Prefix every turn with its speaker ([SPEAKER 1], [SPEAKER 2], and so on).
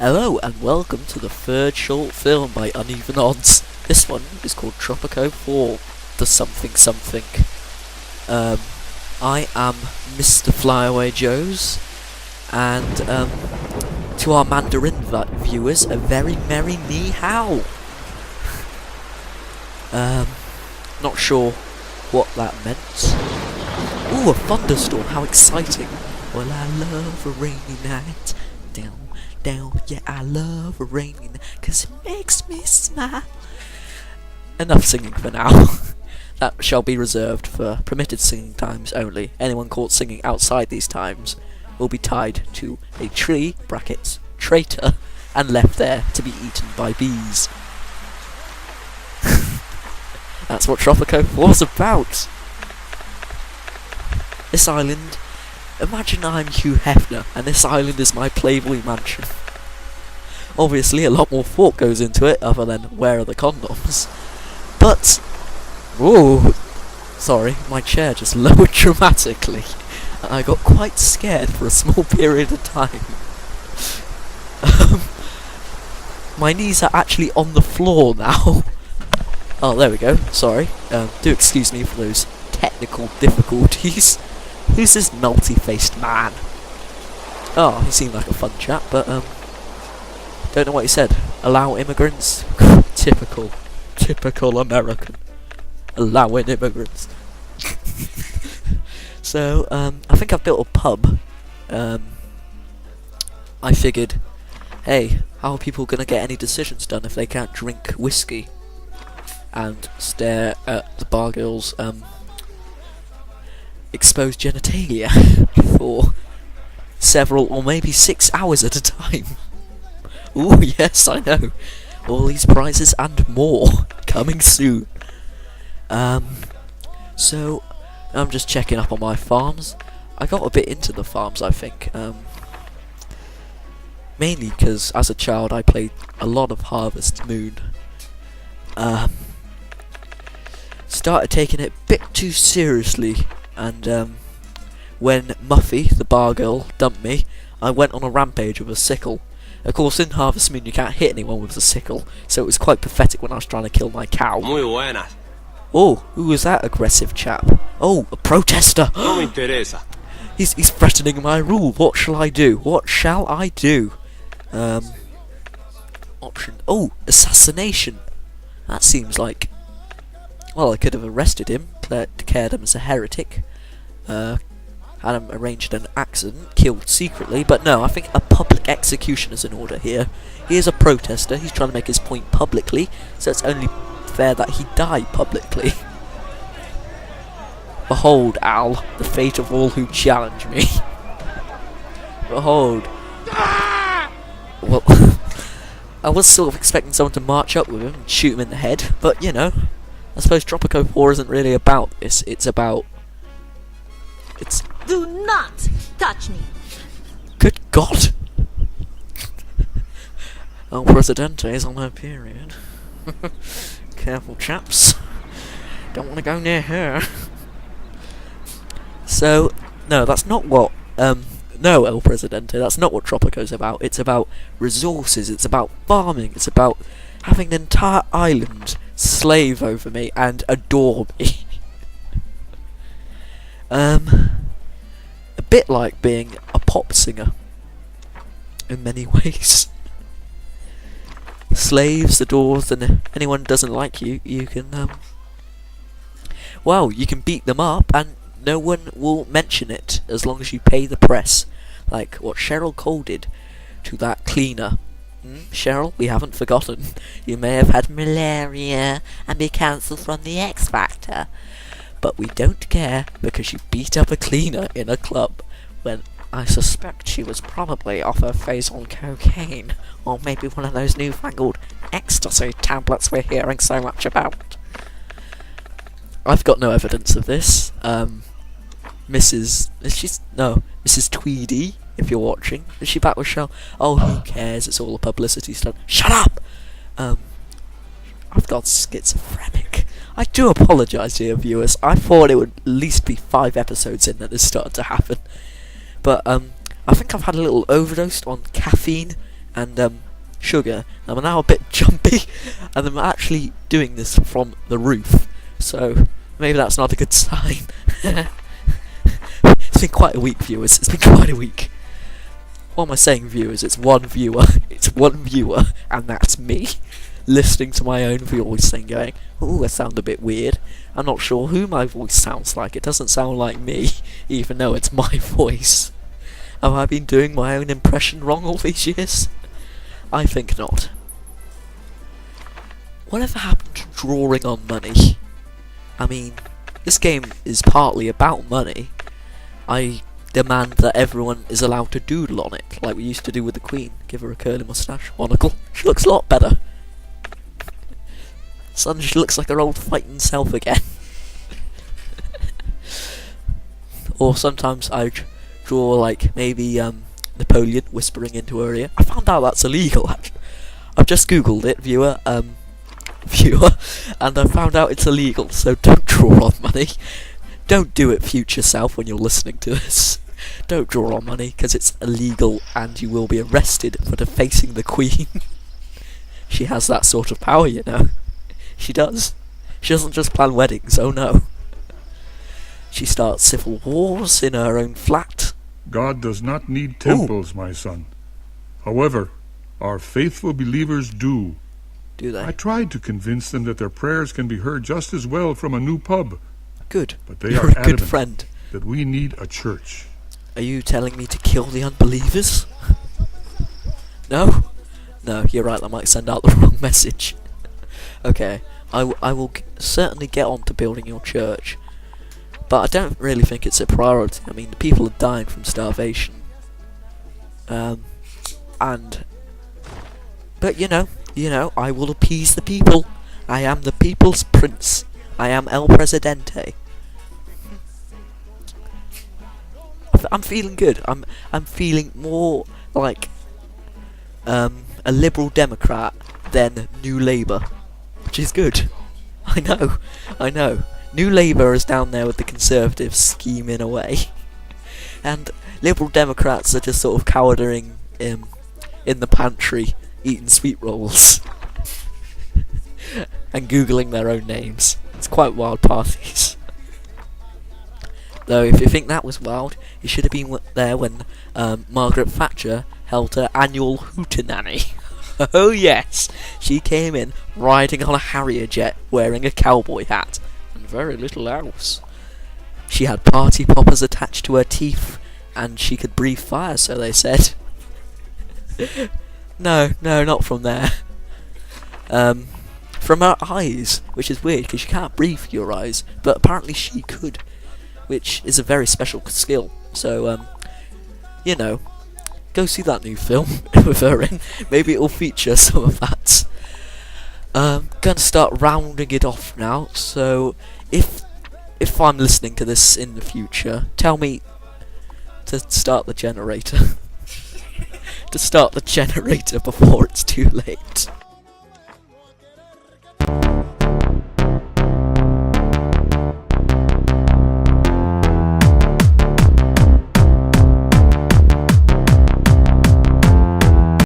[SPEAKER 1] Hello and welcome to the third short film by Uneven Odds. This one is called Tropico 4, the somethink. I am Mr. Flyawayjoezzz, and to our Mandarin viewers, a very merry ni hao. Not sure what that meant. Ooh, a thunderstorm, how exciting. Well, I love a rainy night. Down, yeah, I love a rainy night, 'cause it makes me smile. Enough singing for now. That shall be reserved for permitted singing times only. Anyone caught singing outside these times will be tied to a tree, brackets, traitor, and left there to be eaten by bees. That's what Tropico 4's about. This island, imagine I'm Hugh Hefner, and this island is my Playboy mansion. Obviously, a lot more thought goes into it, other than where are the condoms. But, whoa, sorry, my chair just lowered dramatically, and I got quite scared for a small period of time. My knees are actually on the floor now. Oh, there we go, sorry. Do excuse me for those technical difficulties. Who's this multi-faced man? Oh, he seemed like a fun chap, but, don't know what he said. Allow immigrants? Typical American. Allowing immigrants. So, I think I've built a pub. I figured, hey, how are people gonna get any decisions done if they can't drink whiskey and stare at the bar girls, exposed genitalia for several or maybe 6 hours at a time. Ooh, yes, I know. All these prizes and more coming soon. So I'm just checking up on my farms. I got a bit into the farms, I think. Mainly because as a child I played a lot of Harvest Moon. Started taking it a bit too seriously, and when Muffy, the bar girl, dumped me, I went on a rampage with a sickle. Of course, in Harvest Moon you can't hit anyone with a sickle, so it was quite pathetic when I was trying to kill my cow.
[SPEAKER 2] Muy buenas.
[SPEAKER 1] Oh, who was that aggressive chap? Oh, a protester!
[SPEAKER 2] No me interesa.
[SPEAKER 1] He's threatening my rule. What shall I do? What shall I do? Option. Oh, assassination. That seems like... Well, I could have arrested him, declared him as a heretic, had him arranged an accident, killed secretly, but no, I think a public execution is in order here. He is a protester, he's trying to make his point publicly, so it's only fair that he die publicly. Behold, Al, the fate of all who challenge me. Behold. Well, I was sort of expecting someone to march up with him and shoot him in the head, but you know, I suppose Tropico 4 isn't really about this, it's about...
[SPEAKER 3] Do not touch me!
[SPEAKER 1] Good God! Oh, Presidente is on her period. Careful, chaps. Don't want to go near her. So, no, that's not what... no, El Presidente, that's not what Tropico's about. It's about resources, it's about farming, it's about having an entire island slave over me and adore me. A bit like being a pop singer in many ways. Slaves, adores, and anyone who doesn't like you, you can well, you can beat them up and no one will mention it as long as you pay the press, like what Cheryl Cole did to that cleaner. Cheryl, we haven't forgotten. You may have had malaria and be cancelled from the X Factor, but we don't care because you beat up a cleaner in a club when I suspect she was probably off her face on cocaine, or maybe one of those newfangled ecstasy tablets we're hearing so much about. I've got no evidence of this. Mrs. Tweedy, if you're watching, is she back with Cheryl? Oh, who cares? It's all a publicity stunt. Shut up! I've got schizophrenic. I do apologise to your viewers. I thought it would at least be 5 episodes in that this started to happen. But I think I've had a little overdose on caffeine and sugar. I'm now a bit jumpy, and I'm actually doing this from the roof, so maybe that's not a good sign. It's been quite a week, viewers. It's been quite a week. What am I saying, viewers? It's one viewer. It's one viewer, and that's me, listening to my own voice and going, "Ooh, I sound a bit weird. I'm not sure who my voice sounds like. It doesn't sound like me, even though it's my voice. Have I been doing my own impression wrong all these years? I think not." Whatever happened to drawing on money? I mean, this game is partly about money. I demand that everyone is allowed to doodle on it, like we used to do with the Queen. Give her a curly moustache, monocle. She looks a lot better. Suddenly she looks like her old fighting self again. Or sometimes I draw like maybe Napoleon whispering into her ear. I found out that's illegal. Actually, I've just googled it, viewer, and I found out it's illegal. So don't draw on money. Don't do it, future self, when you're listening to this. Don't draw on money, because it's illegal and you will be arrested for defacing the Queen. She has that sort of power, you know. She does. She doesn't just plan weddings, oh no. She starts civil wars in her own flat.
[SPEAKER 2] God does not need temples, my son. However, our faithful believers do.
[SPEAKER 1] Do they?
[SPEAKER 2] I tried to convince them that their prayers can be heard just as well from a new pub.
[SPEAKER 1] Good.
[SPEAKER 2] But they
[SPEAKER 1] You're
[SPEAKER 2] are
[SPEAKER 1] a good
[SPEAKER 2] adamant
[SPEAKER 1] friend.
[SPEAKER 2] that we need a church.
[SPEAKER 1] Are you telling me to kill the unbelievers? No? No, you're right, I might send out the wrong message. Okay, I will certainly get on to building your church. But I don't really think it's a priority. I mean, the people are dying from starvation. But you know, I will appease the people. I am the people's prince. I am El Presidente. I'm feeling good. I'm feeling more like a Liberal Democrat than New Labour, which is good. I know. New Labour is down there with the Conservatives scheming away, and Liberal Democrats are just sort of cowering in the pantry, eating sweet rolls and googling their own names. It's quite wild parties. Though, if you think that was wild, you should have been there when Margaret Thatcher held her annual hootenanny. Oh yes, she came in riding on a Harrier jet, wearing a cowboy hat, and very little else. She had party poppers attached to her teeth, and she could breathe fire, so they said. No, not from there. From her eyes, which is weird because you can't breathe through your eyes, but apparently she could, which is a very special skill. So, you know, go see that new film with her in. Maybe it'll feature some of that. Gonna start rounding it off now. So, if I'm listening to this in the future, tell me to start the generator. To start the generator before it's too late.